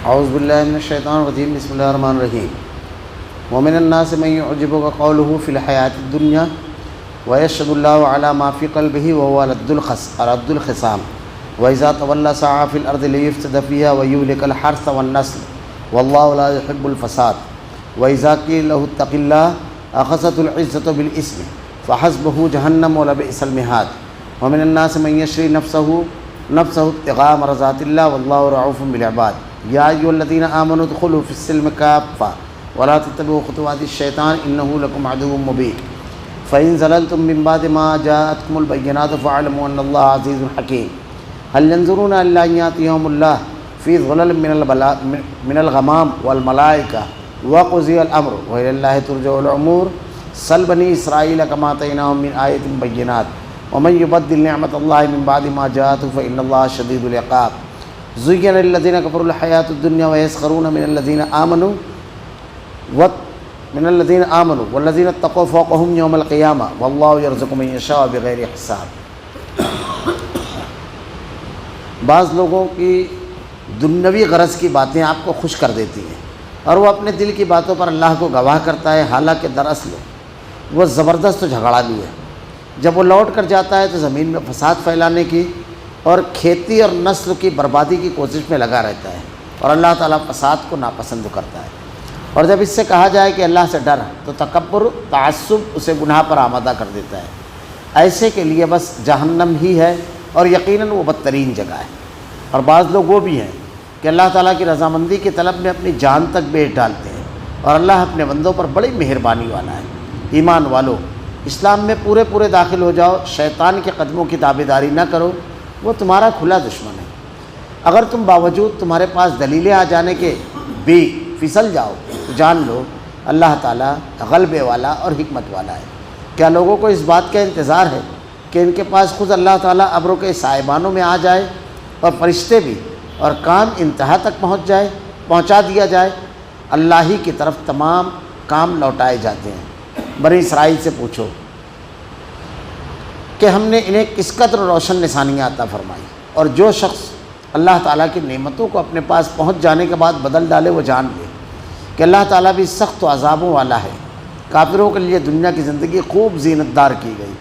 اعوذ باللہ من الشیطان الرجیم، بسم اللہ الرحمن الرحیم۔ ومن الناس من يعجبك قوله في الحیاة الدنیا ويشهد الله على ما في قلبه وهو رد الخصام وإذا تولى سعى في الأرض ليفسد فيها ويهلك الحرث والنسل والله لا يحب الفساد وإذا قيل له اتق الله أخذته العزة بالإثم فحسبه جهنم ولبئس المهاد ومن الناس من يشري نفسه ابتغاء مرضات الله والله رؤوف بالعباد يا أيها الذين آمنوا ادخلوا في السلم كافة ولا تتبعوا خطوات الشيطان إنه لكم عدو مبين فإن زللتم من بعد ما جاءتكم البينات فاعلموا أن الله عزيز حكيم هل ينظرون إلا أن يأتيهم الله في ظلل من الغمام والملائكة وقضي الأمر وإلى الله ترجع الأمور سل بني إسرائيل كما آتيناهم من آية بينات ومن يبدل نعمة الله من بعد ما جاءته فإن الله شديد العقاب زين للذين كفروا الحياة الدنيا ويسخرون من الذين آمنوا والذين اتقوا فوقهم يوم القيامة والله يرزق من يشاء بغير حساب۔ بعض لوگوں کی دنیوی غرض کی باتیں آپ کو خوش کر دیتی ہیں اور وہ اپنے دل کی باتوں پر اللہ کو گواہ کرتا ہے، حالانکہ دراصل وہ زبردست جھگڑالو ہے۔ جب وہ لوٹ کر جاتا ہے تو زمین میں فساد پھیلانے کی اور کھیتی اور نسل کی بربادی کی کوشش میں لگا رہتا ہے، اور اللہ تعالیٰ فساد کو ناپسند کرتا ہے۔ اور جب اس سے کہا جائے کہ اللہ سے ڈر تو تکبر، تعصب اسے گناہ پر آمادہ کر دیتا ہے۔ ایسے کے لیے بس جہنم ہی ہے، اور یقیناً وہ بدترین جگہ ہے۔ اور بعض لوگ وہ بھی ہیں کہ اللہ تعالیٰ کی رضامندی کی طلب میں اپنی جان تک بیچ ڈالتے ہیں، اور اللہ اپنے بندوں پر بڑی مہربانی والا ہے۔ ایمان والو، اسلام میں پورے داخل ہو جاؤ، شیطان کے قدموں کی تابعداری نہ کرو، وہ تمہارا کھلا دشمن ہے۔ اگر تم باوجود تمہارے پاس دلیلیں آ جانے کے بھی پھسل جاؤ تو جان لو اللہ تعالیٰ غلبے والا اور حکمت والا ہے۔ کیا لوگوں کو اس بات کا انتظار ہے کہ ان کے پاس خود اللہ تعالیٰ ابروں کے سائبانوں میں آ جائے اور فرشتے بھی، اور کام انتہا تک پہنچا دیا جائے؟ اللہ ہی کی طرف تمام کام لوٹائے جاتے ہیں۔ بنی اسرائیل سے پوچھو کہ ہم نے انہیں کس قدر روشن نشانیاں عطا فرمائی، اور جو شخص اللہ تعالیٰ کی نعمتوں کو اپنے پاس پہنچ جانے کے بعد بدل ڈالے وہ جان لے کہ اللہ تعالیٰ بھی سخت و عذابوں والا ہے۔ کافروں کے لیے دنیا کی زندگی خوب زینت دار کی گئی،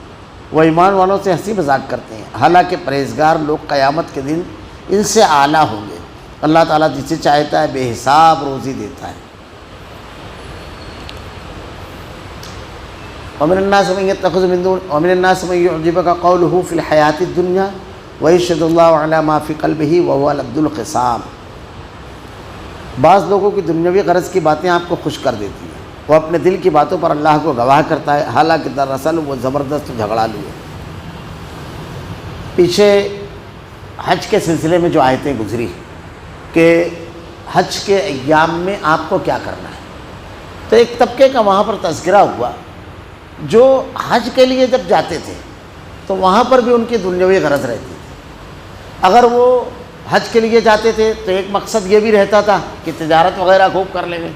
وہ ایمان والوں سے ہنسی مذاق کرتے ہیں، حالانکہ پرہیزگار لوگ قیامت کے دن ان سے اعلیٰ ہوں گے۔ اللہ تعالیٰ جسے چاہتا ہے بے حساب روزی دیتا ہے۔ ومن الناس من يعجبك قوله في الحياة الدنيا ويشهد الله على ما في قلبه وهو رد الخصام۔ بعض لوگوں کی دنیاوی غرض کی باتیں آپ کو خوش کر دیتی ہیں، وہ اپنے دل کی باتوں پر اللہ کو گواہ کرتا ہے، حالانکہ دراصل وہ زبردست جھگڑالو ہے۔ پیچھے حج کے سلسلے میں جو آیتیں گزری کہ حج کے ایام میں آپ کو کیا کرنا ہے، تو ایک طبقے کا وہاں پر تذکرہ ہوا جو حج کے لیے جب جاتے تھے تو وہاں پر بھی ان کی دنیاوی غرض رہتی تھی۔ اگر وہ حج کے لیے جاتے تھے تو ایک مقصد یہ بھی رہتا تھا کہ تجارت وغیرہ خوب کر لیں گے،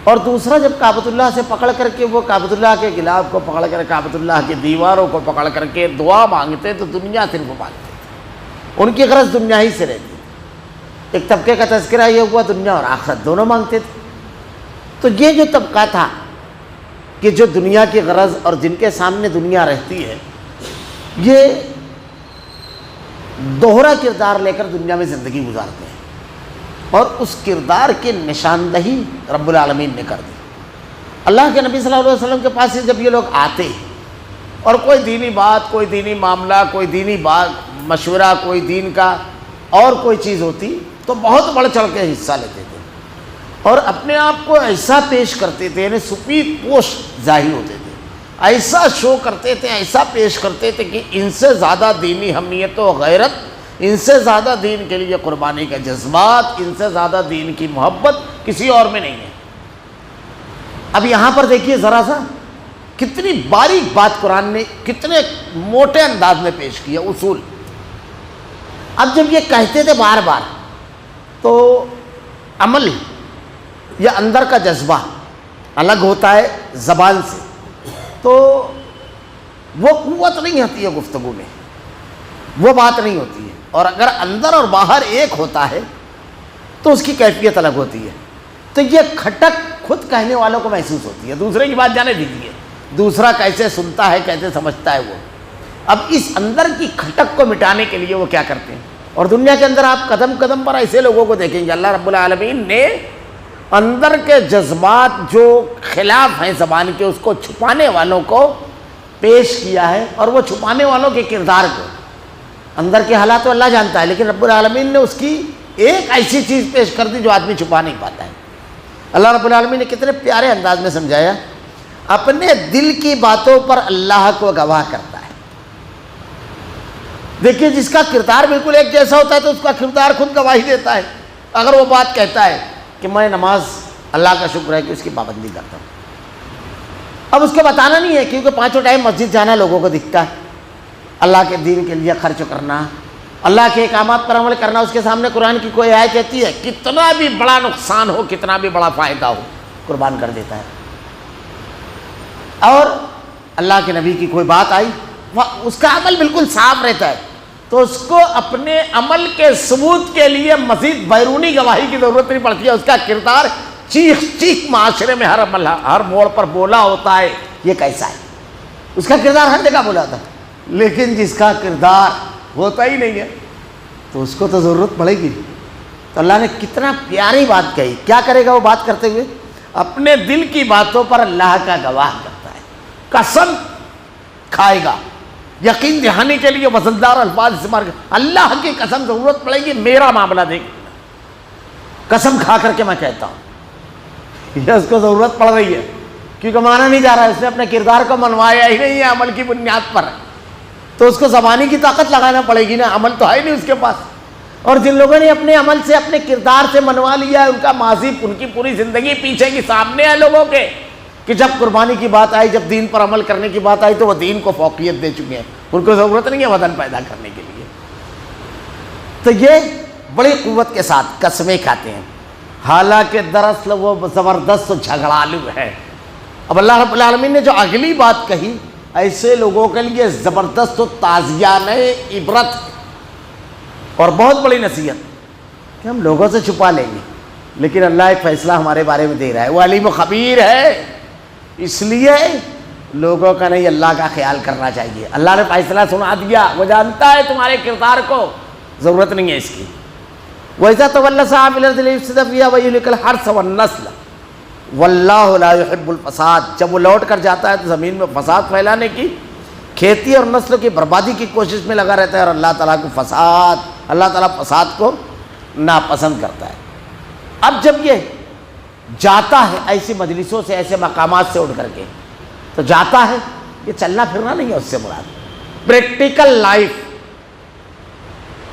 اور دوسرا جب کعبۃ اللہ سے پکڑ کر کے وہ کعبۃ اللہ کے غلاف کو پکڑ کر کعبۃ اللہ کی دیواروں کو پکڑ کر کے دعا مانگتے تو دنیا صرف مانگتے تھے، ان کی غرض دنیا ہی سے رہتی تھی۔ ایک طبقے کا تذکرہ یہ ہوا دنیا اور آخرت دونوں مانگتے تھے۔ تو یہ جو طبقہ تھا کہ جو دنیا کی غرض اور جن کے سامنے دنیا رہتی ہے، یہ دوہرا کردار لے کر دنیا میں زندگی گزارتے ہیں، اور اس کردار کی نشاندہی رب العالمین نے کر دی۔ اللہ کے نبی صلی اللہ علیہ وسلم کے پاس سے جب یہ لوگ آتے اور کوئی دینی بات، کوئی دینی معاملہ، کوئی دینی بات مشورہ، کوئی دین کا اور کوئی چیز ہوتی تو بہت بڑھ چڑھ کے حصہ لیتے تھے، اور اپنے آپ کو ایسا پیش کرتے تھے، یعنی سپید پوش ظاہر ہوتے تھے، ایسا شو کرتے تھے، ایسا پیش کرتے تھے کہ ان سے زیادہ دینی حمیت و غیرت، ان سے زیادہ دین کے لیے قربانی کا جذبات، ان سے زیادہ دین کی محبت کسی اور میں نہیں ہے۔ اب یہاں پر دیکھیے ذرا سا کتنی باریک بات قرآن نے کتنے موٹے انداز میں پیش کیا، اصول۔ اب جب یہ کہتے تھے بار بار تو عمل یا اندر کا جذبہ الگ ہوتا ہے زبان سے، تو وہ قوت نہیں آتی ہے گفتگو میں۔ وہ بات نہیں ہوتی ہے. اور اگر اندر اور باہر ایک ہوتا ہے تو اس کی کیفیت الگ ہوتی ہے. تو یہ کھٹک خود کہنے والوں کو محسوس ہوتی ہے، دوسرے کی بات جانے دیجیے، دوسرا کیسے سنتا ہے، کیسے سمجھتا ہے وہ. اب اس اندر کی کھٹک کو مٹانے کے لیے وہ کیا کرتے ہیں. اور دنیا کے اندر آپ قدم قدم پر ایسے لوگوں کو دیکھیں گے. اللہ رب العالمین نے اندر کے جذبات جو خلاف ہیں زبان کے، اس کو چھپانے والوں کو پیش کیا ہے، اور وہ چھپانے والوں کے کردار کو. اندر کے حالات تو اللہ جانتا ہے، لیکن رب العالمین نے اس کی ایک ایسی چیز پیش کر دی جو آدمی چھپا نہیں پاتا ہے. اللہ رب العالمین نے کتنے پیارے انداز میں سمجھایا. اپنے دل کی باتوں پر اللہ کو گواہ کرتا ہے. دیکھیے جس کا کردار بالکل ایک جیسا ہوتا ہے تو اس کا کردار خود گواہی دیتا ہے. اگر وہ بات کہتا ہے کہ میں نماز اللہ کا شکر ہے کہ اس کی پابندی کرتا ہوں، اب اس کو بتانا نہیں ہے، کیونکہ پانچوں ٹائم مسجد جانا لوگوں کو دکھتا ہے، اللہ کے دین کے لیے خرچ کرنا، اللہ کے احکامات پر عمل کرنا. اس کے سامنے قرآن کی کوئی آیت کہتی ہے، کتنا بھی بڑا نقصان ہو، کتنا بھی بڑا فائدہ ہو، قربان کر دیتا ہے. اور اللہ کے نبی کی کوئی بات آئی، اس کا عمل بالکل صاف رہتا ہے، تو اس کو اپنے عمل کے ثبوت کے لیے مزید بیرونی گواہی کی ضرورت نہیں پڑتی ہے. اس کا کردار چیخ چیخ معاشرے میں ہر موڑ پر بولا ہوتا ہے یہ کیسا ہے. اس کا کردار ہر جگہ بولا تھا. لیکن جس کا کردار ہوتا ہی نہیں ہے تو اس کو تو ضرورت پڑے گی. تو اللہ نے کتنا پیاری بات کہی. کیا کرے گا وہ بات کرتے ہوئے؟ اپنے دل کی باتوں پر اللہ کا گواہ کرتا ہے. قسم کھائے گا یقین دہانی کے لیے وزندار الفاظ استعمال کر، اللہ کی قسم ضرورت پڑے گی میرا معاملہ دیکھ، قسم کھا کر کے میں کہتا ہوں یہ اس کو ضرورت پڑ رہی ہے، کیونکہ مانا نہیں جا رہا ہے، اس نے اپنے کردار کو منوایا ہی نہیں ہے عمل کی بنیاد پر. تو اس کو زبانی کی طاقت لگانا پڑے گی نا، عمل تو ہے نہیں اس کے پاس. اور جن لوگوں نے اپنے عمل سے اپنے کردار سے منوا لیا ہے، ان کا ماضی، ان کی پوری زندگی پیچھے کی سامنے ہے لوگوں کے، کہ جب قربانی کی بات آئی، جب دین پر عمل کرنے کی بات آئی تو وہ دین کو فوقیت دے چکے ہیں، ان کو ضرورت نہیں ہے وطن پیدا کرنے کے لیے. تو یہ بڑی قوت کے ساتھ قسمیں کھاتے ہیں، حالانکہ دراصل وہ زبردست جھگڑالو ہے. اب اللہ رب العالمین نے جو اگلی بات کہی، ایسے لوگوں کے لیے زبردست و تازیانہ عبرت اور بہت بڑی نصیحت کہ ہم لوگوں سے چھپا لیں گے، لیکن اللہ ایک فیصلہ ہمارے بارے میں دے رہا ہے، وہ علیم و خبیر ہے. اس لیے لوگوں کا نہیں اللہ کا خیال کرنا چاہیے. اللہ نے فیصلہ سنا دیا، وہ جانتا ہے تمہارے کردار کو، ضرورت نہیں ہے اس کی. وَإِذَا تَوَلَّ سَعَىٰ فِي الْأَرْضِ لِيُفْسِدَ فِيهَا وَيُهْلِكَ الْحَرْثَ وَالنَّسْلَ وَاللَّهُ لَا يُحِبُّ الْفَسَادَ. جب وہ لوٹ کر جاتا ہے تو زمین میں فساد پھیلانے کی، کھیتی اور نسل کی بربادی کی کوشش میں لگا رہتا ہے، اور اللہ تعالیٰ کو اللہ تعالیٰ فساد کو ناپسند کرتا ہے. اب جب یہ جاتا ہے ایسی مجلسوں سے، ایسے مقامات سے اٹھ کر کے، تو جاتا ہے، یہ چلنا پھرنا نہیں ہے اس سے مراد، پریکٹیکل لائف،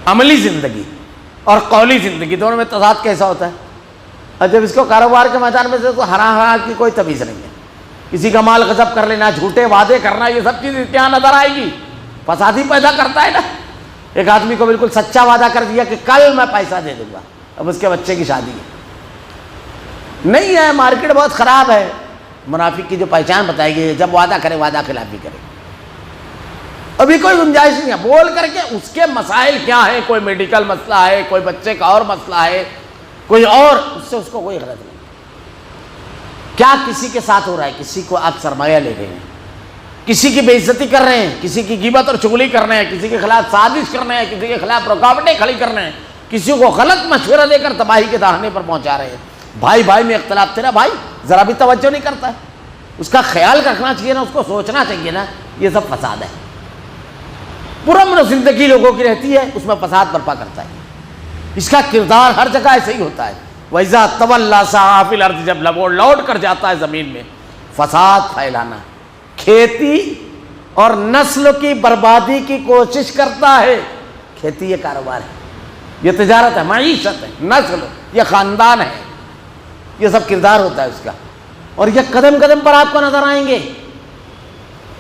عملی زندگی اور قولی زندگی دونوں میں تضاد کیسا ہوتا ہے. اور جب اس کو کاروبار کے میدان میں سے تو ہرا کی کوئی تمیز نہیں ہے، کسی کا مال غصب کر لینا، جھوٹے وعدے کرنا، یہ سب چیز کیا نظر آئے گی؟ فساد ہی پیدا کرتا ہے نا. ایک آدمی کو بالکل سچا وعدہ کر دیا کہ کل میں پیسہ دے دوں گا، اب اس کے بچے کی شادی ہے، نہیں ہے، مارکیٹ بہت خراب ہے. منافق کی جو پہچان بتائی گئی ہے، جب وعدہ کرے وعدہ خلافی کرے. ابھی کوئی گنجائش نہیں ہے، بول کر کے اس کے مسائل کیا ہیں، کوئی میڈیکل مسئلہ ہے، کوئی بچے کا اور مسئلہ ہے، کوئی اور، اس سے اس کو کوئی غرض نہیں. کیا کسی کے ساتھ ہو رہا ہے؟ کسی کو آپ سرمایہ لے رہے ہیں، کسی کی بے عزتی کر رہے ہیں، کسی کی غیبت اور چغلی کر رہے ہیں، کسی کے خلاف سازش کر رہے ہیں، کسی کے خلاف رکاوٹیں کھڑی کر رہے ہیں، کسی کو غلط مشورہ دے کر تباہی کے دہانے پر پہنچا رہے ہیں. بھائی بھائی میں اختلاف، تیرا بھائی ذرا بھی توجہ نہیں کرتا ہے، اس کا خیال رکھنا چاہیے نا، اس کو سوچنا چاہیے نا. یہ سب فساد ہے. پرامن زندگی لوگوں کی رہتی ہے، اس میں فساد برپا کرتا ہے. اس کا کردار ہر جگہ ایسے ہی ہوتا ہے. وَإِذَا تَوَلَّىٰ سَعَىٰ فِي الْأَرْضِ، جب وہ لوٹ کر جاتا ہے زمین میں، فساد پھیلانا، کھیتی اور نسل کی بربادی کی کوشش کرتا ہے. کھیتی یہ کاروبار ہے، یہ تجارت ہے، معیشت ہے، نسل، یہ خاندان ہے، یہ سب کردار ہوتا ہے اس کا. اور یہ قدم قدم پر آپ کو نظر آئیں گے.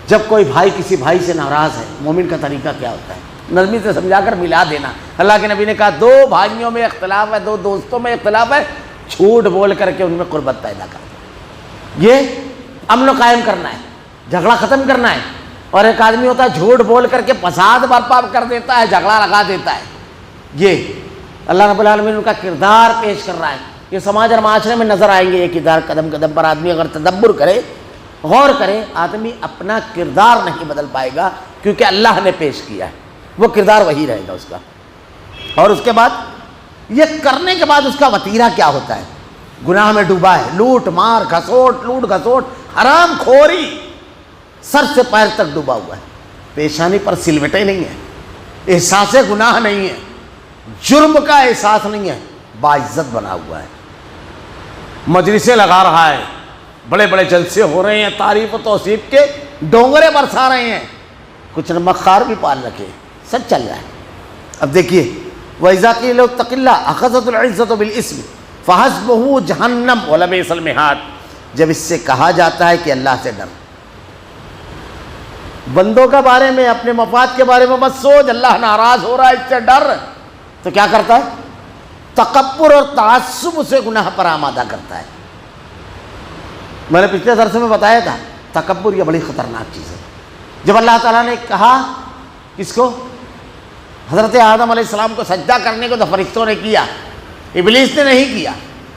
جب کوئی بھائی کسی بھائی سے ناراض ہے، مومن کا طریقہ کیا ہوتا ہے؟ نرمی سے سمجھا کر ملا دینا. اللہ کے نبی نے کہا دو بھائیوں میں اختلاف ہے، دو دوستوں میں اختلاف ہے، جھوٹ بول کر کے ان میں قربت پیدا کر دو. یہ امن قائم کرنا ہے، جھگڑا ختم کرنا ہے. اور ایک آدمی ہوتا ہے جھوٹ بول کر کے فساد برپا کر دیتا ہے، جھگڑا لگا دیتا ہے۔ یہ اللہ رب العالمین ان کا کردار پیش کر رہا ہے۔ یہ سماج اور معاشرے میں نظر آئیں گے یہ کردار، قدم قدم پر آدمی اگر تدبر کرے، غور کرے، آدمی اپنا کردار نہیں بدل پائے گا، کیونکہ اللہ نے پیش کیا ہے، وہ کردار وہی رہے گا اس کا۔ اور اس کے بعد یہ کرنے کے بعد اس کا وتیرہ کیا ہوتا ہے؟ گناہ میں ڈوبا ہے، لوٹ مار گھسوٹ، لوٹ گھسوٹ، حرام خوری، سر سے پیر تک ڈوبا ہوا ہے، پیشانی پر سلوٹیں نہیں ہیں، احساس گناہ نہیں ہے، جرم کا احساس نہیں ہے، باعزت بنا ہوا ہے، مجلسیں لگا رہا ہے، بڑے بڑے جلسے ہو رہے ہیں، تعریف و توصیف کے ڈونگرے برسا رہے ہیں، کچھ نمک خار بھی پال رکھے، سب چل رہا ہے۔ اب دیکھیے وَإِذَا قِيلَ لَهُ اتَّقِ اللَّهَ أَخَذَتْهُ الْعِزَّةُ بِالْإِثْمِ فَحَسْبُهُ جَهَنَّمُ وَلَبِئْسَ الْمِهَادُ۔ جب اس سے کہا جاتا ہے کہ اللہ سے ڈر، بندوں کے بارے میں، اپنے مفاد کے بارے میں مت سوچ، اللہ ناراض ہو رہا ہے، اس سے ڈر، تو کیا کرتا ہے؟ تکبر اور تعصب اسے گناہ پر آمادہ کرتا ہے۔ میں نے پچھلے درس میں بتایا تھا تکبر یہ بڑی خطرناک چیز ہے۔ جب اللہ تعالیٰ نے کہا کس کو؟ حضرت آدم علیہ السلام کو سجدہ کرنے کو تو فرشتوں نے کیا، ابلیس نے نہیں کیا۔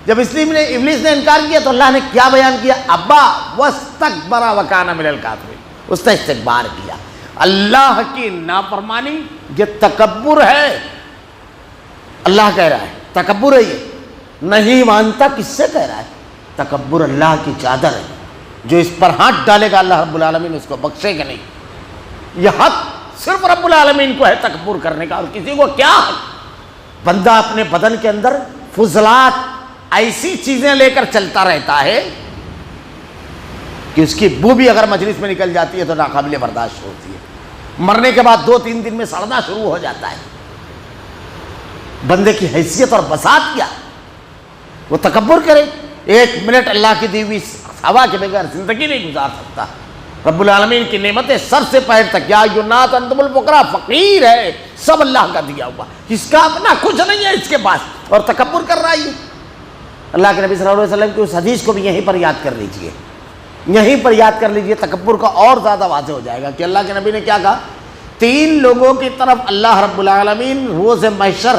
جب ابلیس نے انکار کیا تو اللہ نے کیا بیان کیا؟ ابا واستکبر وکان من الکافرین، اس نے استکبار کیا۔ اللہ کی نافرمانی یہ تکبر ہے، اللہ کہہ رہا ہے تکبر ہے، یہ نہیں مانتا، کس سے کہہ رہا ہے؟ تکبر اللہ کی چادر ہے، جو اس پر ہاتھ ڈالے گا اللہ رب العالمین اس کو بخشے گا نہیں۔ یہ حق صرف رب العالمین کو ہے تکبر کرنے کا، اور کسی کو کیا حق؟ بندہ اپنے بدن کے اندر فضلات ایسی چیزیں لے کر چلتا رہتا ہے کہ اس کی بو بھی اگر مجلس میں نکل جاتی ہے تو ناقابل برداشت ہوتی ہے، مرنے کے بعد 2-3 دن میں سڑنا شروع ہو جاتا ہے۔ بندے کی حیثیت اور بساط کیا؟ وہ تکبر کرے، 1 منٹ اللہ کی دی ہوئی ہوا کے بغیر زندگی نہیں گزار سکتا۔ رب العالمین کی نعمتیں سر سے پیر تک، یا ایھا الناس انتم الفقراء، فقیر ہے، سب اللہ کا دیا ہوا، اس کا اپنا کچھ نہیں ہے اس کے پاس، اور تکبر کر رہا ہے۔ اللہ کے نبی صلی اللہ علیہ وسلم کی اس حدیث کو بھی یہیں پر یاد کر لیجئے، یہیں پر یاد کر لیجئے، تکبر کا اور زیادہ واضح ہو جائے گا کہ اللہ کے نبی نے کیا کہا؟ 3 لوگوں کی طرف اللہ رب العالمین روز محشر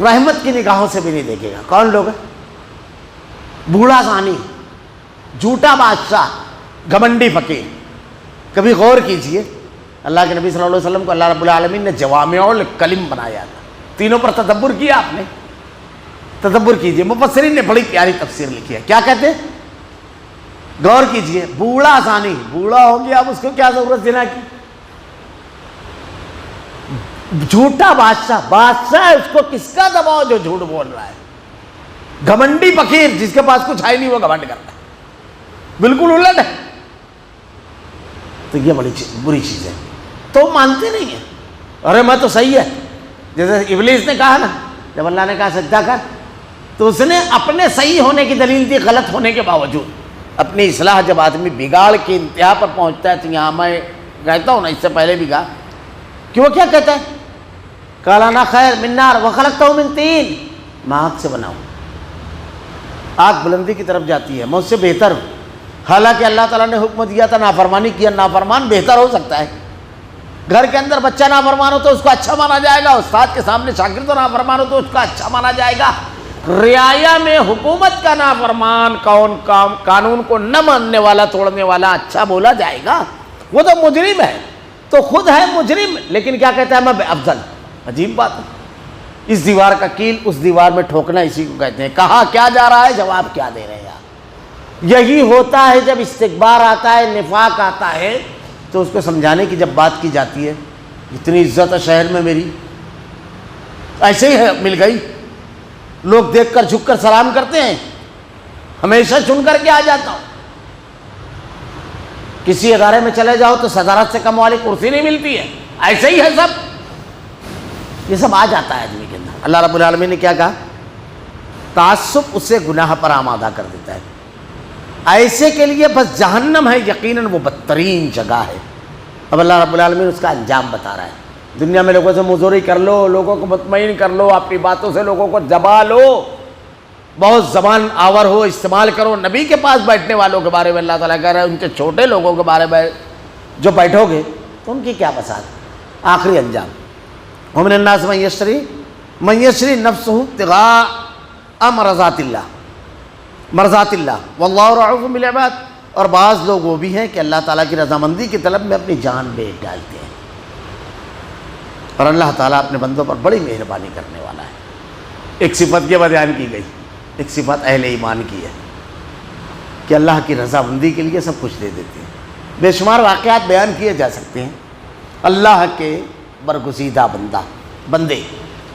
رحمت کی نگاہوں سے بھی نہیں دیکھے گا۔ کون لوگ ہیں؟ بوڑھا زانی، جھوٹا بادشاہ، گھمنڈی فقیر۔ کبھی غور کیجئے، اللہ کے نبی صلی اللہ علیہ وسلم کو اللہ رب العالمین نے جوامع الکلم بنایا تھا۔ تینوں پر تدبر کیا آپ نے؟ تدبر کیجئے، مفسرین نے بڑی پیاری تفسیر لکھی ہے۔ کیا کہتے ہیں؟ غور کیجئے، بوڑھا زانی، بوڑھا ہو گیا، اب اس کو کیا ضرورت زنا کی؟ جھوٹا بادشاہ، بادشاہ ہے، اس کو کس کا دباؤ جو جھوٹ بول رہا ہے؟ گھمنڈی فقیر، جس کے پاس کچھ ہے نہیں وہ گھمنڈ کرتا ہے، بالکل الٹ ہے۔ تو یہ بڑی بری چیز ہے، تو مانتے نہیں ہیں، ارے میں تو صحیح ہے۔ جیسے ابلیس نے کہا نا، جب اللہ نے کہا سجدہ کر، تو اس نے اپنے صحیح ہونے کی دلیل دی، غلط ہونے کے باوجود۔ اپنی اصلاح جب آدمی بگاڑ کی انتہا پر پہنچتا ہے، تو یہاں میں کہتا ہوں نا، اس سے پہلے بھی کہا کہ وہ کیا کہتا ہے؟ قال انا خیر من نار وخلقتہ من طین، میں آگ سے بنا ہوں، آگ بلندی کی طرف جاتی ہے، میں اس سے بہتر ہوں۔ حالانکہ اللہ تعالیٰ نے حکم دیا تھا نافرمانی کیا، نافرمان بہتر ہو سکتا ہے۔ گھر کے اندر بچہ نافرمان ہو تو اس کو اچھا مانا جائے گا، استاد کے سامنے شاگرد نافرمان ہو تو اس کو اچھا مانا جائے گا۔ رعایا میں حکومت کا نافرمان، قانون کو نہ ماننے والا، توڑنے والا اچھا بولا جائے گا؟ وہ تو مجرم ہے، تو خود ہے مجرم، لیکن کیا کہتا ہے میں افضل۔ عجیب بات ہے، اس دیوار کا کیل اس دیوار میں ٹھوکنا اسی کو کہتے ہیں۔ کہا کیا جا رہا ہے، جواب کیا دے رہے ہیں آپ؟ یہی ہوتا ہے جب استکبار آتا ہے، نفاق آتا ہے، تو اس کو سمجھانے کی جب بات کی جاتی ہے، اتنی عزت ہے شہر میں میری، ایسے ہی ہے مل گئی، لوگ دیکھ کر جھک کر سلام کرتے ہیں، ہمیشہ چن کر کے آ جاتا ہوں۔ کسی ادارے میں چلے جاؤ تو صدارت سے کم والی کرسی نہیں ملتی ہے، ایسے ہی ہے سب، یہ سب آ جاتا ہے آدمی کے اندر۔ اللہ رب العالمین نے کیا کہا؟ تعصب اسے گناہ پر آمادہ کر دیتا ہے، ایسے کے لیے بس جہنم ہے، یقیناً وہ بدترین جگہ ہے۔ اب اللہ رب العالمین اس کا انجام بتا رہا ہے۔ دنیا میں لوگوں سے مزوری کر لو، لوگوں کو مطمئن کر لو، اپنی باتوں سے لوگوں کو دبا لو، بہت زبان آور ہو، استعمال کرو۔ نبی کے پاس بیٹھنے والوں کے بارے میں اللہ تعالیٰ کہہ رہا ہے، ان کے چھوٹے لوگوں کے بارے میں جو بیٹھو گے تو ان کی کیا بسات، آخری انجام۔ ومن الناس من یشری نفسہ ابتغاء مرضات اللہ واللہ رؤوف بالعباد، اور بعض لوگ وہ بھی ہیں کہ اللہ تعالیٰ کی رضامندی کی طلب میں اپنی جان بیچ ڈالتے ہیں، اور اللہ تعالیٰ اپنے بندوں پر بڑی مہربانی کرنے والا ہے۔ ایک صفت یہ بیان کی گئی، ایک صفت اہل ایمان کی ہے کہ اللہ کی رضامندی کے لیے سب کچھ دے دیتے ہیں۔ بے شمار واقعات بیان کیے جا سکتے ہیں۔ اللہ کے برگزیدہ بندے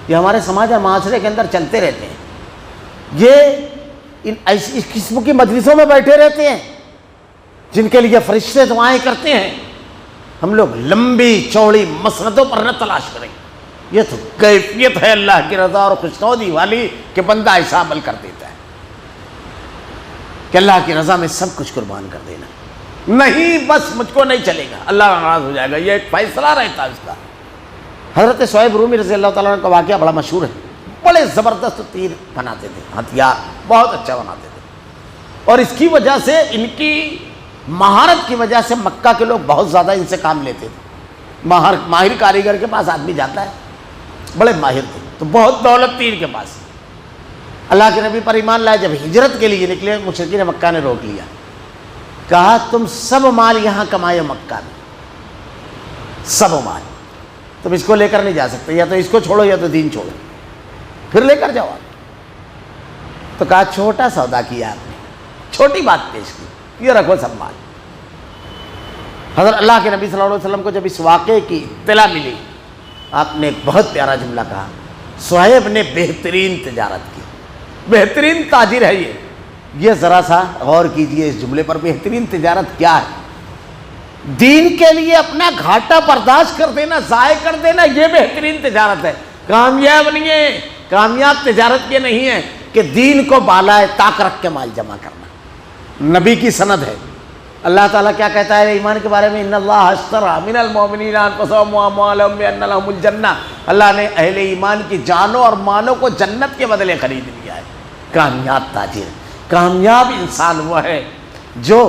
یہ ہمارے سماج اور معاشرے کے اندر چلتے رہتے ہیں، یہ اس قسم کی مجلسوں میں بیٹھے رہتے ہیں جن کے لیے فرشتے دعائیں کرتے ہیں۔ ہم لوگ لمبی چوڑی مسندوں پر نہ تلاش کریں، یہ تو کیفیت ہے اللہ کی رضا اور خوشنودی والی کہ بندہ ایسا عمل کر دیتا ہے کہ اللہ کی رضا میں سب کچھ قربان کر دینا، نہیں بس مجھ کو نہیں چلے گا، اللہ ناراض ہو جائے گا، یہ ایک فیصلہ رہتا ہے اس کا۔ حضرت صہیب رومی رضی اللہ تعالیٰ عنہ کا واقعہ بڑا مشہور ہے، بڑے زبردست تیر بناتے تھے، ہتھیار بہت اچھا بناتے تھے، اور اس کی وجہ سے، ان کی مہارت کی وجہ سے مکہ کے لوگ بہت زیادہ ان سے کام لیتے تھے۔ ماہر کاریگر کے پاس آدمی جاتا ہے، بڑے ماہر تھے، تو بہت دولت تیر کے پاس۔ اللہ کے نبی پر ایمان لائے، جب ہجرت کے لیے نکلے مشرکین مکہ نے روک لیا، کہا تم سب مال یہاں کمائے مکہ میں، سب مال، تم اس کو لے کر نہیں جا سکتے، یا تو اس کو چھوڑو یا تو دین چھوڑو، پھر لے کر جاؤ آپ۔ تو کہا چھوٹا سودا کیا آپ نے، چھوٹی بات پیش کی، یہ رکھو سب مال۔ حضرت اللہ کے نبی صلی اللہ علیہ وسلم کو جب اس واقعے کی اطلاع ملی، آپ نے ایک بہت پیارا جملہ کہا، صہیب نے بہترین تجارت کی، بہترین تاجر ہے یہ ذرا سا غور کیجئے اس جملے پر، بہترین تجارت کیا ہے؟ دین کے لیے اپنا گھاٹا برداشت کر دینا، ضائع کر دینا، یہ بہترین تجارت ہے۔ کامیاب نہیں ہے، کامیاب تجارت یہ نہیں ہے کہ دین کو بالائے طاق رکھ کے مال جمع کرنا۔ نبی کی سند ہے، اللہ تعالیٰ کیا کہتا ہے ایمان کے بارے میں، ان اللہ اشتری من المؤمنین انفسهم واموالهم بان لهم الجنہ، اللہ نے اہل ایمان کی جانوں اور مالوں کو جنت کے بدلے خرید لیا ہے۔ کامیاب تاجر، کامیاب انسان وہ ہے جو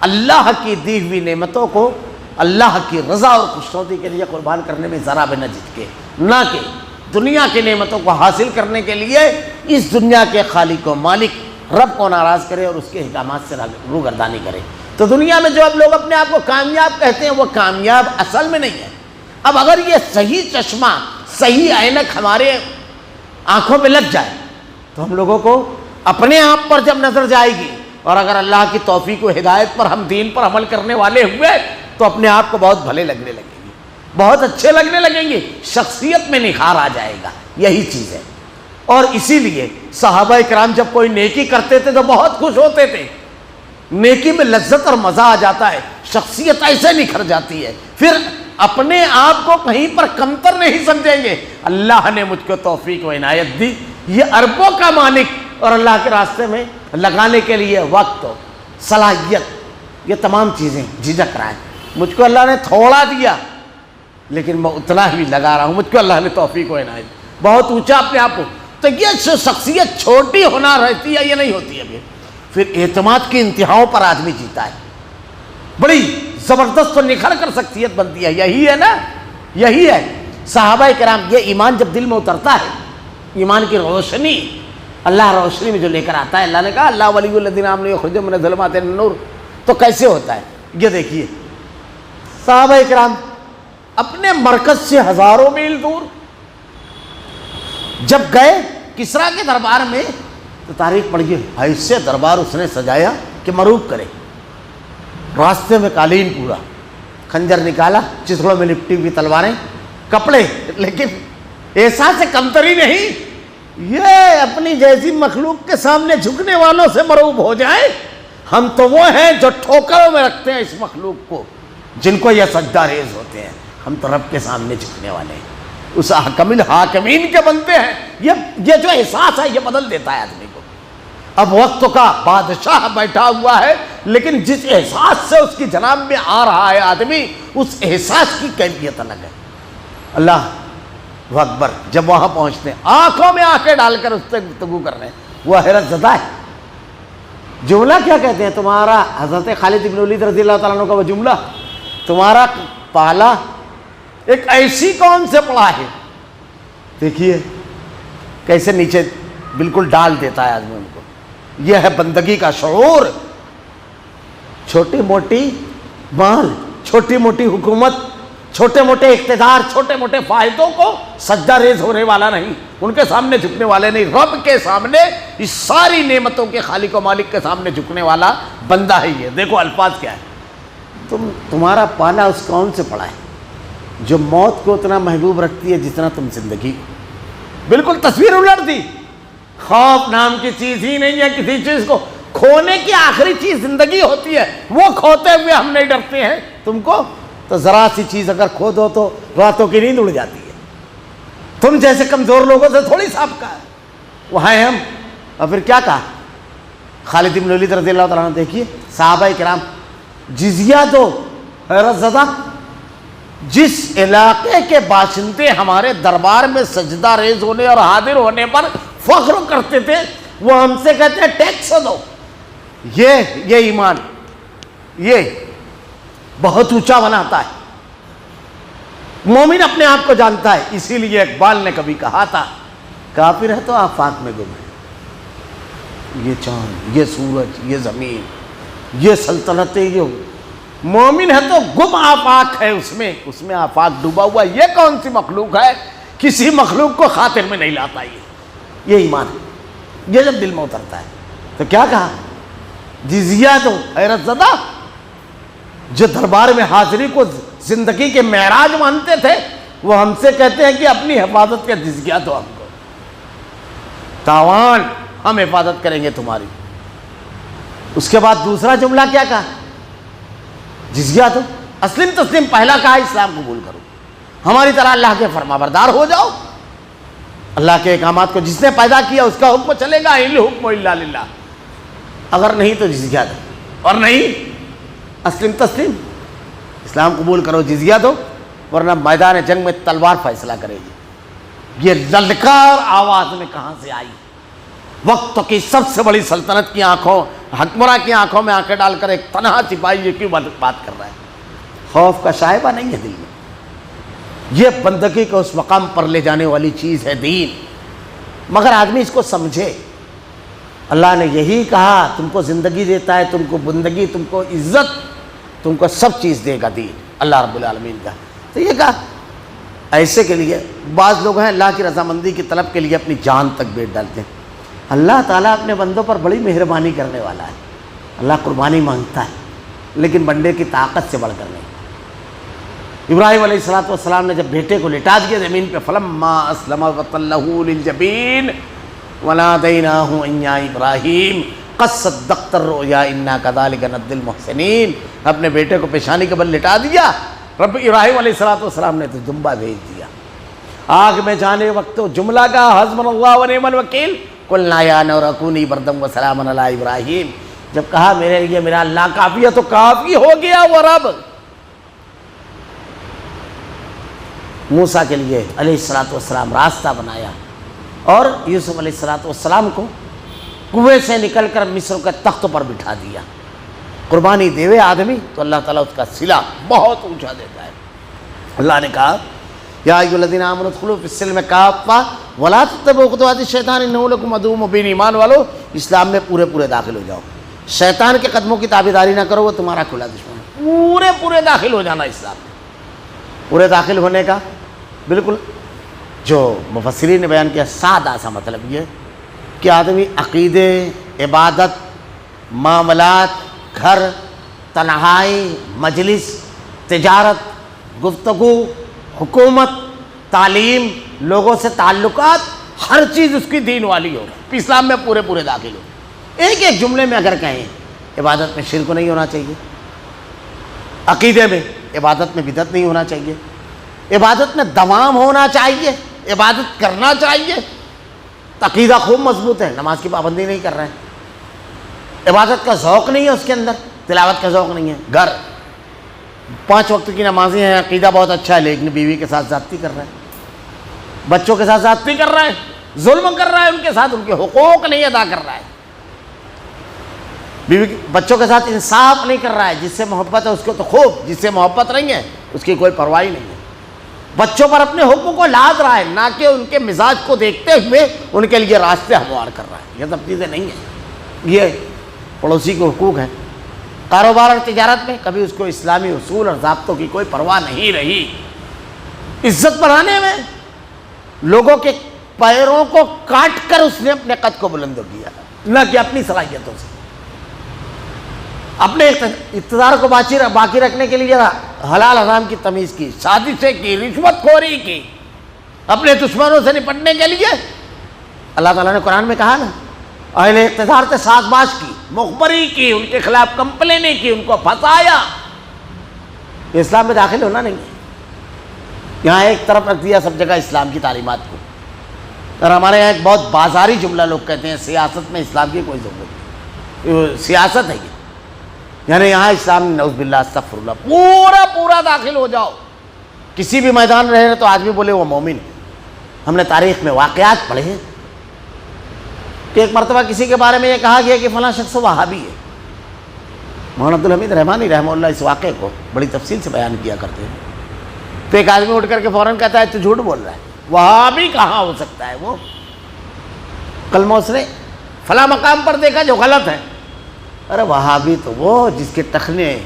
اللہ کی دی ہوئی نعمتوں کو اللہ کی رضا اور خوشنودی کے لیے قربان کرنے میں ذرا بھی نہ جھجکے، نہ کہ دنیا کی نعمتوں کو حاصل کرنے کے لیے اس دنیا کے خالق و مالک رب کو ناراض کرے اور اس کے احکامات سے روگردانی کرے۔ تو دنیا میں جو اب لوگ اپنے آپ کو کامیاب کہتے ہیں، وہ کامیاب اصل میں نہیں ہے۔ اب اگر یہ صحیح چشمہ، صحیح عینک ہمارے آنکھوں پہ لگ جائے تو ہم لوگوں کو اپنے آپ پر جب نظر جائے گی، اور اگر اللہ کی توفیق و ہدایت پر ہم دین پر عمل کرنے والے ہوئے تو اپنے آپ کو بہت بھلے لگنے لگیں گے، بہت اچھے لگنے لگیں گے، شخصیت میں نکھار آ جائے گا، یہی چیز ہے۔ اور اسی لیے صحابہ کرام جب کوئی نیکی کرتے تھے تو بہت خوش ہوتے تھے، نیکی میں لذت اور مزہ آ جاتا ہے، شخصیت ایسے نکھر جاتی ہے، پھر اپنے آپ کو کہیں پر کمتر نہیں سمجھیں گے۔ اللہ نے مجھ کو توفیق و عنایت دی، یہ اربوں کا مالک، اور اللہ کے راستے میں لگانے کے لیے وقت، صلاحیت، یہ تمام چیزیں جھجک رہا ہے۔ مجھ کو اللہ نے تھوڑا دیا لیکن میں اتنا ہی لگا رہا ہوں، مجھ کو اللہ نے توفیق و عنایت، بہت اونچا اپنے آپ کو۔ تو یہ شخصیت چھوٹی ہونا رہتی ہے، یہ نہیں ہوتی ابھی۔ پھر اعتماد کی انتہاؤں پر آدمی جیتا ہے، بڑی زبردست و نکھر کر شخصیت بنتی ہے، یہی ہے نا، یہی ہے صحابہ کرام۔ یہ ایمان جب دل میں اترتا ہے، ایمان کی روشنی اللہ روشنی میں جو لے کر آتا ہے، اللہ نے کہا اللہ ولی الذین آمنوا یخرجهم من الظلمات الى النور، تو کیسے ہوتا ہے یہ دیکھیے۔ صحابہ کرام اپنے مرکز سے ہزاروں میل دور جب گئے کسریٰ کے دربار میں، تو تاریخ پڑھیے، ایسے دربار اس نے سجایا کہ مروب کرے، راستے میں قالین پورا، خنجر نکالا، چتڑوں میں لپٹی ہوئی تلواریں، کپڑے، لیکن احساس کمتری نہیں، یہ اپنی جیسی مخلوق کے سامنے جھکنے والوں سے مروب ہو جائے۔ ہم تو وہ ہیں جو ٹھوکروں میں رکھتے ہیں اس مخلوق کو، جن کو یہ سجدہ ریز ہوتے ہیں، ہم تو رب کے سامنے جھکنے والے ہیں، اس حاکم الحاکمین کے بنتے ہیں۔ یہ جو احساس ہے یہ بدل دیتا ہے آدمی کو۔ اب وقت کا بادشاہ بیٹھا ہوا ہے، لیکن جس احساس سے اس کی جناب میں آ رہا ہے آدمی، اس احساس کی کیفیت الگ ہے۔ اللہ اکبر، جب وہاں پہنچتے ہیں آنکھوں میں آنکھیں ڈال کر اس سے گفتگو کر رہے ہیں، وہ حیرت زدہ ہے۔ جملہ کیا کہتے ہیں تمہارا؟ حضرت خالد بن ولید رضی اللہ تعالیٰ عنہ کا وہ جملہ، تمہارا پالا ایک ایسی قوم سے پڑا ہے. دیکھیے کیسے نیچے بالکل ڈال دیتا ہے آدمی ان کو. یہ ہے بندگی کا شعور. چھوٹی موٹی مال، چھوٹی موٹی حکومت، چھوٹے موٹے اقتدار، چھوٹے موٹے فائدوں کو سجدہ ریز ہونے والا نہیں، ان کے سامنے جھکنے والے نہیں. رب کے سامنے، اس ساری نعمتوں کے خالق و مالک کے سامنے جھکنے والا بندہ ہے. یہ دیکھو الفاظ کیا ہے. تمہارا پالا اس قوم سے پڑا ہے جو موت کو اتنا محبوب رکھتی ہے جتنا تم زندگی کو. بالکل تصویر الٹ دی. خوف نام کی چیز ہی نہیں ہے. کسی چیز کو کھونے کی آخری چیز زندگی ہوتی ہے، وہ کھوتے ہوئے ہم نہیں ڈرتے ہیں. تم کو تو ذرا سی چیز اگر کھو دو تو راتوں کی نیند اڑ جاتی ہے. تم جیسے کمزور لوگوں سے تھوڑی سابقہ ہے. وہاں ہیں ہم. اور پھر کیا کہا خالد بن ولید رضی اللہ تعالیٰ عنہ؟ دیکھیے صحابہ کرام جزیہ دو. حیرت زدہ جس علاقے کے باشندے ہمارے دربار میں سجدہ ریز ہونے اور حاضر ہونے پر فخر کرتے تھے، وہ ہم سے کہتے ہیں ٹیکس دو. یہ ایمان یہ بہت اونچا بناتا ہے. مومن اپنے آپ کو جانتا ہے. اسی لیے اقبال نے کبھی کہا تھا کافر ہے تو آفاق میں گم ہے. یہ چاند، یہ سورج، یہ زمین، یہ سلطنتیں، یہ مومن ہے تو گم آفاق ہے. اس میں آفاق ڈوبا ہوا. یہ کون سی مخلوق ہے کسی مخلوق کو خاطر میں نہیں لاتا. یہ ایمان ہے. یہ جب دل میں اترتا ہے تو کیا کہا جزیہ دو. حیرت زدہ جو دربار میں حاضری کو زندگی کے معراج مانتے تھے، وہ ہم سے کہتے ہیں کہ اپنی حفاظت کا جزیہ دو ہم کو. تاوان ہم حفاظت کریں گے تمہاری. اس کے بعد دوسرا جملہ کیا کہا جزیہ دو. اسلم تسلیم پہلا کہا اسلام قبول کرو، ہماری طرح اللہ کے فرما بردار ہو جاؤ. اللہ کے احکامات کو جس نے پیدا کیا اس کا حکم چلے گا. ان الحکم الا للہ. اگر نہیں تو جزیہ دو، اور نہیں اسلم تسلیم اسلام قبول کرو جزیہ دو، ورنہ میدان جنگ میں تلوار فیصلہ کرے گی. یہ للکار آواز میں کہاں سے آئی؟ وقت کی سب سے بڑی سلطنت کی آنکھوں، حکمراں کی آنکھوں میں آنکھیں ڈال کر ایک تنہا سپاہی یہ کیوں بات کر رہا ہے؟ خوف کا شائبہ نہیں ہے دل میں. یہ بندگی کو اس مقام پر لے جانے والی چیز ہے دین. مگر آدمی اس کو سمجھے. اللہ نے یہی کہا تم کو زندگی دیتا ہے، تم کو بندگی، تم کو عزت، تم کو سب چیز دے گا دین. اللہ رب العالمین کا تو یہ کہا. ایسے کے لیے بعض لوگ ہیں اللہ کی رضامندی کی طلب کے لیے اپنی جان تک بیچ ڈالتے ہیں. اللہ تعالیٰ اپنے بندوں پر بڑی مہربانی کرنے والا ہے. اللہ قربانی مانگتا ہے لیکن بندے کی طاقت سے بڑھ کر نہیں. ابراہیم علیہ السلام نے جب بیٹے کو لٹا دیا زمین پہ، فلما اسلم وتلہ للجبین ونادیناہ ان یا ابراہیم قد صدقت الرؤیا انا کذلک نجزی المحسنین. اپنے بیٹے کو پیشانی کے بل لٹا دیا. رب ابراہیم علیہ السلام نے تو دمبا بھیج دیا. آگ میں جانے وقت جملہ کا حسبنا اللہ ونعم الوکیل قلنا یا نار کونی بردا وسلاما علی ابراہیم. جب کہا میرے لیے میرا اللہ کافی ہے تو کافی ہو گیا. وہ رب موسیٰ کے لیے علیہ السلام راستہ بنایا اور یوسف علیہ السلام کو کنویں سے نکل کر مصر کے تخت پر بٹھا دیا. قربانی دیوے آدمی تو اللہ تعالیٰ اس کا صلہ بہت اونچا دیتا ہے. اللہ نے کہا یا ایھا الذین آمنوا ادخلوا فی السلم کافۃ ولا تتبعوا خطوات الشیطان انہ لکم عدو مبین. ایمان والو اسلام میں پورے داخل ہو جاؤ. شیطان کے قدموں کی تابعداری نہ کرو، وہ تمہارا کھلا دشمن ہے. پورے داخل ہو جانا اسلام میں. پورے داخل ہونے کا بالکل جو مفسرین نے بیان کیا سادہ سا مطلب یہ کہ آدمی عقیدے، عبادت، معاملات، گھر، تنہائی، مجلس، تجارت، گفتگو، حکومت، تعلیم، لوگوں سے تعلقات، ہر چیز اس کی دین والی ہو. اسلام میں پورے داخل ہو. ایک جملے میں اگر کہیں عبادت میں شرک نہیں ہونا چاہیے، عقیدے میں عبادت میں بدعت نہیں ہونا چاہیے، عبادت میں دوام ہونا چاہیے، عبادت کرنا چاہیے. عقیدہ خوب مضبوط ہے، نماز کی پابندی نہیں کر رہے ہیں، عبادت کا ذوق نہیں ہے اس کے اندر، تلاوت کا ذوق نہیں ہے. گھر 5 وقت کی نمازیں ہیں، عقیدہ بہت اچھا ہے لیکن بیوی کے ساتھ زیادتی کر رہے ہیں، بچوں کے ساتھ زیادتی کر رہے ہیں، ظلم کر رہا ہے ان کے ساتھ، ان کے حقوق نہیں ادا کر رہا ہے. بیوی بچوں کے ساتھ انصاف نہیں کر رہا ہے، جس سے محبت ہے اس کو تو خوب، جس سے محبت نہیں ہے اس کی کوئی پرواہ نہیں ہے، بچوں پر اپنے حقوق کو لاد رہا ہے، نہ کہ ان کے مزاج کو دیکھتے ہوئے ان کے لیے راستے ہموار کر رہا ہے۔ یہ سب چیزیں نہیں ہیں، یہ پڑوسی کے حقوق ہیں۔ کاروبار اور تجارت میں کبھی اس کو اسلامی اصول اور ضابطوں کی کوئی پرواہ نہیں رہی۔ عزت بڑھانے میں لوگوں کے پیروں کو کاٹ کر اس نے اپنے قد کو بلند کیا، نہ کہ اپنی صلاحیتوں سے۔ اپنے اقتدار کو باقی رکھنے کے لیے حلال حرام کی تمیز کی، سازشیں کی، رشوت خوری کی، اپنے دشمنوں سے نپٹنے کے لیے اللہ تعالیٰ نے قرآن میں کہا نا، اہل اقتدار سے ساز باز کی، مخبری کی، ان کے خلاف کمپلینیں کی، ان کو پھنسایا۔ یہ اسلام میں داخل ہونا نہیں ہے، یہاں ایک طرف رکھ دیا سب جگہ اسلام کی تعلیمات کو۔ اور ہمارے یہاں ایک بہت بازاری جملہ لوگ کہتے ہیں، سیاست میں اسلام کی کوئی ضرورت نہیں، سیاست ہے یہ، یعنی یہاں اسلام نعوذ باللہ استغفر اللہ پورا داخل ہو جاؤ، کسی بھی میدان رہے تو آدمی بولے وہ مومن ہے۔ ہم نے تاریخ میں واقعات پڑھے ہیں کہ ایک مرتبہ کسی کے بارے میں یہ کہا گیا کہ فلاں شخص وہابی ہے۔ مولانا عبدالحمید رحمانی رحمہ اللہ اس واقعے کو بڑی تفصیل سے بیان کیا کرتے ہیں۔ تو ایک آدمی اٹھ کر کے فوراً کہتا ہے تو جھوٹ بول رہا ہے، وہابی کہاں ہو سکتا ہے، وہ کلمہ اس نے فلاں مقام پر دیکھا جو غلط ہے۔ ارے وہابی تو وہ جس کے ٹخنے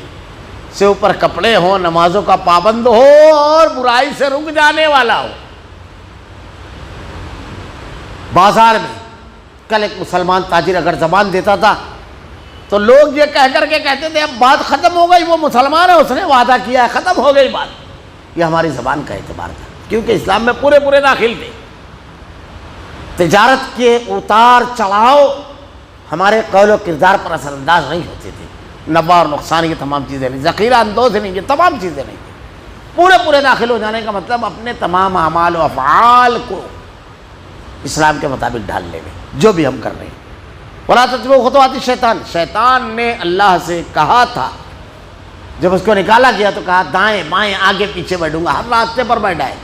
سے اوپر کپڑے ہوں، نمازوں کا پابند ہو اور برائی سے رک جانے والا ہو۔ بازار میں کل ایک مسلمان تاجر اگر زبان دیتا تھا تو لوگ یہ کہہ کر کے کہتے تھے اب بات ختم ہو گئی، وہ مسلمان ہے، اس نے وعدہ کیا ہے، ختم ہو گئی بات۔ یہ ہماری زبان کا اعتبار تھا، کیونکہ اسلام میں پورے داخل تھے۔ تجارت کے اتار چڑھاؤ ہمارے قول و کردار پر اثر انداز نہیں ہوتے تھے، نفع اور نقصان یہ تمام چیزیں نہیں، ذخیرہ اندوز نہیں، یہ تمام چیزیں نہیں تھیں۔ پورے داخل ہو جانے کا مطلب اپنے تمام اعمال و افعال کو اسلام کے مطابق ڈھالنے میں، جو بھی ہم کر رہے ہیں۔ وَلَا تَتَّبِعُوا خُطُوَاتِ الشَّيْطَانِ، شیطان نے اللہ سے کہا تھا جب اس کو نکالا گیا تو کہا دائیں بائیں آگے پیچھے بڑھوں گا، ہر راستے پر بیٹھا ہے،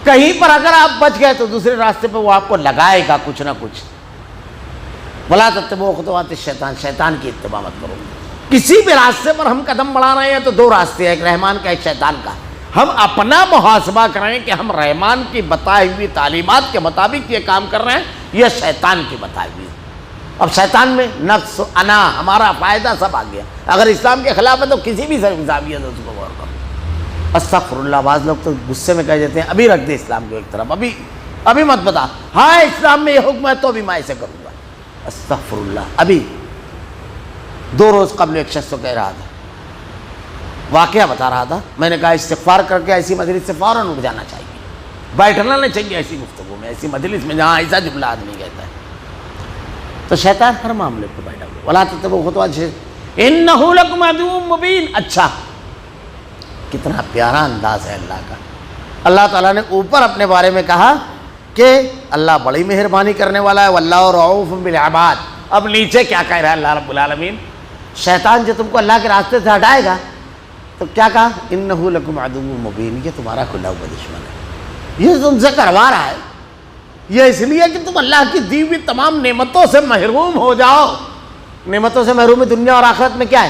کہیں پر اگر آپ بچ گئے تو دوسرے راستے پہ وہ آپ کو لگائے گا کچھ نہ کچھ۔ وَلَا تَتَّبِعُوا خُطُوَاتِ الشَّيْطَانِ، شیطان کی اتباع مت کرو۔ کسی بھی راستے پر ہم قدم بڑھا رہے ہیں تو دو راستے ہیں، ایک رحمان کا ایک شیطان کا۔ ہم اپنا محاسبہ کریں کہ ہم رحمان کی بتائی ہوئی تعلیمات کے مطابق یہ کام کر رہے ہیں، یہ شیطان کی بتائی ہوئی۔ اب شیطان میں نفس، انا، ہمارا فائدہ سب آ گیا۔ اگر اسلام کے خلاف ہے تو کسی بھی زاویے سے اس کو غور کرو۔ استغفر اللہ، بعض لوگ تو غصے میں کہہ دیتے ہیں ابھی رکھ دے اسلام کو ایک طرف، ابھی مت بتا، ہاں اسلام میں یہ حکم ہے تو بھی میں ایسے کروں گا۔ استغفر اللہ، ابھی 2 روز قبل ایک شخص کو کہہ رہا تھا، واقعہ بتا رہا تھا، میں نے کہا استغفار کر کے ایسی مجلس سے فوراً اٹھ جانا چاہیے، بیٹھنا نہیں چاہیے ایسی گفتگو میں، ایسی مجلس میں جہاں ایسا جملہ آدمی کہتا ہے۔ تو شیطان ہر معاملے پہ بیٹھا ہوا، وَلَا تَتَّبِعُوا خُطُوَاتِ الشَّيْطَانِ إِنَّهُ لَكُمْ عَدُوٌّ مُّبِينٌ۔ اچھا، کتنا پیارا انداز ہے اللہ کا۔ اللہ تعالیٰ نے اوپر اپنے بارے میں کہا کہ اللہ بڑی مہربانی کرنے والا ہے، وَاللَّهُ رَءُوفٌ بِالْعِبَادِ۔ اب نیچے کیا کہہ رہا ہے اللہ رب العالمین؟ شیطان جو تم کو اللہ کے راستے سے ہٹائے گا تو کیا کہا؟ إِنَّهُ لَكُمْ عَدُوٌّ مُّبِينٌ، یہ تمہارا کھلا ہوا دشمن ہے، یہ تم سے کروا رہا ہے، یہ اس لیے کہ تم اللہ کی دی ہوئی تمام نعمتوں سے محروم ہو جاؤ۔ نعمتوں سے محروم دنیا اور آخرت میں کیا ہے؟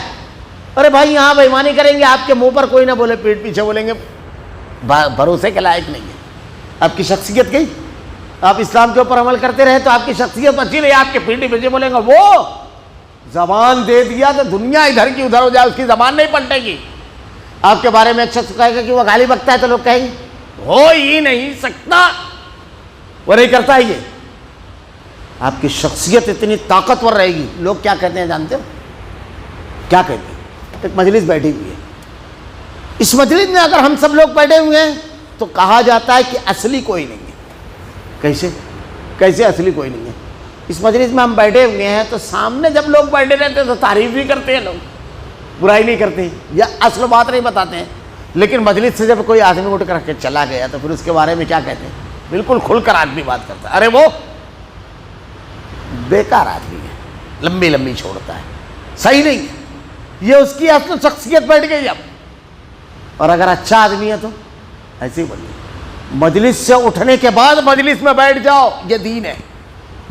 ارے بھائی یہاں بے ایمانی کریں گے، آپ کے منہ پر کوئی نہ بولے، پیٹ پیچھے بولیں گے، بھروسے کے لائق نہیں ہے، آپ کی شخصیت گئی۔ آپ اسلام کے اوپر عمل کرتے رہے تو آپ کی شخصیت بچی رہی، آپ کے پیٹ پیچھے بولیں گے، وہ زبان دے دیا تو دنیا ادھر کی ادھر ہو جائے، اس کی زبان نہیں پلٹے گی۔ آپ کے بارے میں ایک شخص کہے گا کہ وہ گالی بکتا ہے تو لوگ کہیں گے ہو ہی نہیں سکتا، وہ نہیں کرتا ہے۔ یہ آپ کی شخصیت اتنی طاقتور رہے گی، لوگ کیا کہتے ہیں جانتے ہو؟ کیا کہتے ہیں؟ ایک مجلس بیٹھی ہوئی ہے، اس مجلس میں اگر ہم سب لوگ بیٹھے ہوئے ہیں تو کہا جاتا ہے کہ اصلی کوئی نہیں ہے۔ کیسے اصلی کوئی نہیں ہے؟ اس مجلس میں ہم بیٹھے ہوئے ہیں تو سامنے جب لوگ بیٹھے رہتے ہیں تو تعریف بھی کرتے ہیں، لوگ برائی نہیں کرتے یا اصل بات نہیں بتاتے ہیں، لیکن مجلس سے جب کوئی آدمی اٹھ کر کے چلا گیا تو پھر اس کے بارے میں کیا کہتے ہیں؟ بالکل کھل کر آدمی بات کرتا ہے، ارے وہ بیکار آدمی ہے، لمبی چھوڑتا ہے، صحیح نہیں ہے، یہ اس کی اصل شخصیت بیٹھ گئی اب۔ اور اگر اچھا آدمی ہے تو ایسے ہی بولیے، مجلس سے اٹھنے کے بعد مجلس میں بیٹھ جاؤ، یہ دین ہے،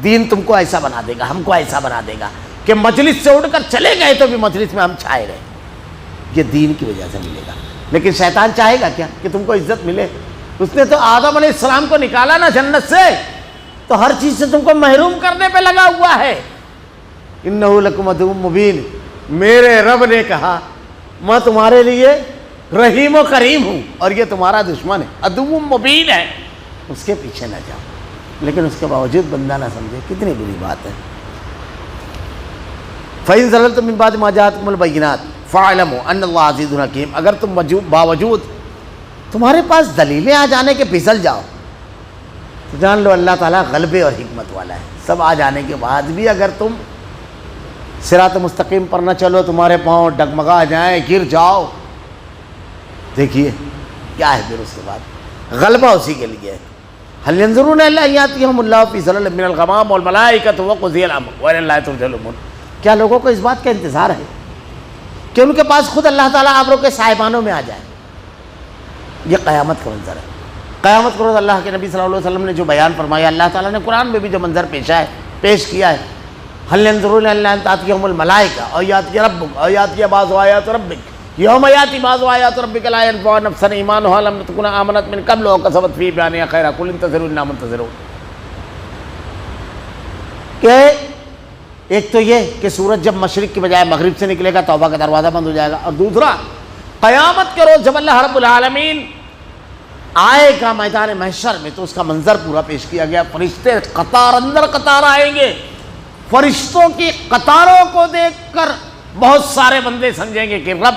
دین تم کو ایسا بنا دے گا، ہم کو ایسا بنا دے گا کہ مجلس سے اٹھ کر چلے گئے تو بھی مجلس میں ہم چھائے رہے. یہ دین کی وجہ سے ملے گا. لیکن شیطان چاہے گا کیا کہ تم کو عزت ملے؟ اس نے تو آدم علیہ السلام کو نکالا نا جنت سے، تو ہر چیز سے تم کو محروم کرنے پہ لگا ہوا ہے. انہ لکم عدو مبین، میرے رب نے کہا میں تمہارے لیے رحیم و کریم ہوں اور یہ تمہارا دشمن ہے، عدو مبین ہے، اس کے پیچھے نہ جاؤ. لیکن اس کے باوجود بندہ نہ سمجھے، کتنی بری بات ہے. فَإِن زَلَلْتُم مِّن بَعْدِ مَا جَاءَتْكُمُ الْبَيِّنَاتُ فَاعْلَمُوا أَنَّ اللَّهَ عَزِيزٌ حَكِيمٌ. اگر تم باوجود تمہارے پاس دلیلیں آ جانے کے پھسل جاؤ تو جان لو اللہ تعالیٰ غلبے اور حکمت والا ہے. سب آ جانے کے بعد بھی اگر تم صراط مستقیم پر نہ چلو، تمہارے پاؤں ڈگمگا جائیں، گر جاؤ، دیکھیے کیا ہے پھر اس کے بعد غلبہ اسی کے لیے ہے. هل ينظرون الا ان ياتيهم الله في ظلال من الغمام والملائكه وقضي الامر والى الله ترجع الامور. کیا لوگوں کو اس بات کا انتظار ہے کہ ان کے پاس خود اللہ تعالیٰ ابروں کے سائبانوں میں آ جائے؟ یہ قیامت کا منظر ہے. قیامت کو روز اللہ کے نبی صلی اللہ علیہ وسلم نے جو بیان فرمایا، اللہ تعالیٰ نے قرآن میں بھی جو منظر پیش کیا ہے، هل ينظرون الا ان تاتيهم الملائكه او ياتي ربك او ياتي بعض آيات ربك يوم ياتي بعض آيات ربك لا ينفع نفسا ایمانها لم تكن آمنت من قبل وكسبت في ایمانها خيرا قل انتظروا انا منتظرون. کہ ایک تو یہ کہ سورج جب مشرق کی بجائے مغرب سے نکلے گا توبہ کا دروازہ بند ہو جائے گا، اور دوسرا قیامت کے روز جب اللہ رب العالمین آئے گا میدان محشر میں تو اس کا منظر پورا پیش کیا گیا. فرشتے قطار اندر قطار آئیں گے. فرشتوں کی قطاروں کو دیکھ کر بہت سارے بندے سمجھیں گے کہ رب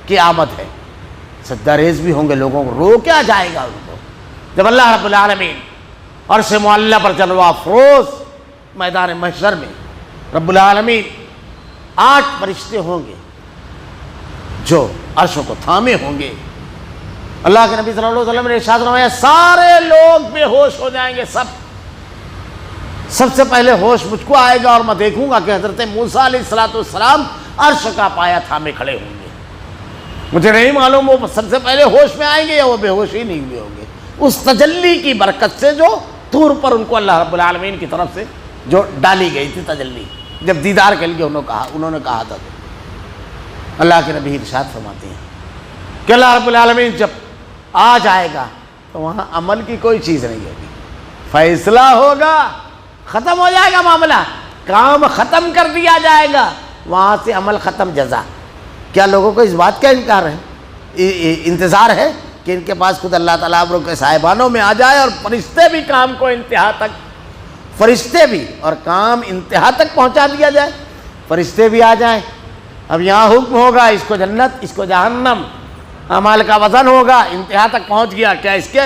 کی آمد ہے. سجدہ ریز بھی ہوں گے، لوگوں کو رو کیا جائے گا ان کو. جب اللہ رب العالمین عرش معلّہ پر جلوہ افروز میدان محشر میں رب العالمین 8 فرشتے ہوں گے جو عرشوں کو تھامے ہوں گے. اللہ کے نبی صلی اللہ علیہ وسلم نے ارشاد فرمایا سارے لوگ بے ہوش ہو جائیں گے. سب سے پہلے ہوش مجھ کو آئے گا اور میں دیکھوں گا کہ حضرت موسیٰ علیہ السلام عرش کا پایا تھامے کھڑے ہوں گے. مجھے نہیں معلوم وہ سب سے پہلے ہوش میں آئیں گے یا وہ بے ہوش ہی نہیں ہوئے ہوں گے. اس تجلی کی برکت سے جو طور پر ان کو اللہ رب العالمین کی طرف سے جو ڈالی گئی تھی تجلی، جب دیدار کے لیے انہوں نے کہا تھا تو اللہ کے نبی ارشاد فرماتے ہیں کہ اللہ رب العالمین جب آ جائے گا تو وہاں عمل کی کوئی چیز نہیں ہوگی. فیصلہ ہوگا، ختم ہو جائے گا معاملہ، کام ختم کر دیا جائے گا، وہاں سے عمل ختم، جزا. کیا لوگوں کو اس بات کا انتظار ہے کہ ان کے پاس خود اللہ تعالیٰ ابروں کے صاحبانوں میں آ جائے اور فرشتے بھی کام کو انتہا تک، فرشتے بھی اور کام انتہا تک پہنچا دیا جائے؟ فرشتے بھی آ جائیں. اب یہاں حکم ہوگا اس کو جنت، اس کو جہنم، اعمال کا وزن ہوگا، انتہا تک پہنچ گیا، کیا اس کے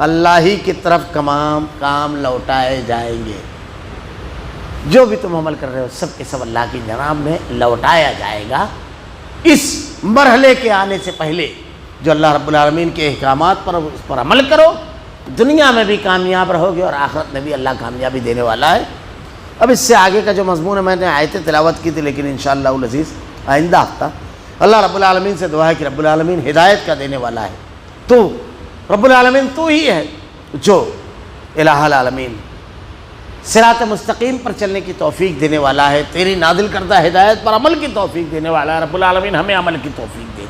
اللہ ہی کی طرف کام لوٹائے جائیں گے. جو بھی تم عمل کر رہے ہو سب کے سب اللہ کی جناب میں لوٹایا جائے گا. اس مرحلے کے آنے سے پہلے جو اللہ رب العالمین کے احکامات پر اس پر عمل کرو، دنیا میں بھی کامیاب رہو گے اور آخرت میں بھی اللہ کامیابی دینے والا ہے. اب اس سے آگے کا جو مضمون ہے میں نے آیتیں تلاوت کی تھی، لیکن انشاءاللہ العزیز آئندہ ہفتہ اللہ رب العالمین سے دعا ہے کہ رب العالمین ہدایت کا دینے والا ہے. تو رب العالمین تو ہی ہے جو الہ العالمین صراط مستقیم پر چلنے کی توفیق دینے والا ہے، تیری نازل کردہ ہدایت پر عمل کی توفیق دینے والا ہے. رب العالمین ہمیں عمل کی توفیق دے.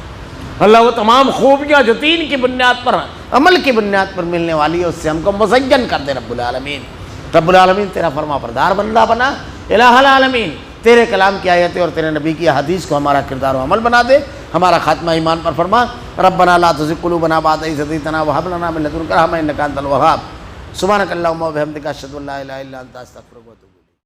اللہ وہ تمام خوبیاں جو دین کی بنیاد پر، عمل کی بنیاد پر ملنے والی ہے، اس سے ہم کو مزین کر دے. رب العالمین تیرا فرما بردار بندہ بنا. الہ العالمین تیرے کلام کی آیتیں اور تیرے نبی کی حدیث کو ہمارا کردار و عمل بنا دے. ہمارا خاتمہ ایمان پر فرما. ربنا لا تزغ قلوبنا بعد إذ هديتنا وهب لنا من لدنك رحمة إنك أنت الوهاب. سبحانك اللهم وبحمدك أشهد أن لا إله إلا أنت أستغفرك وأتوب إليك.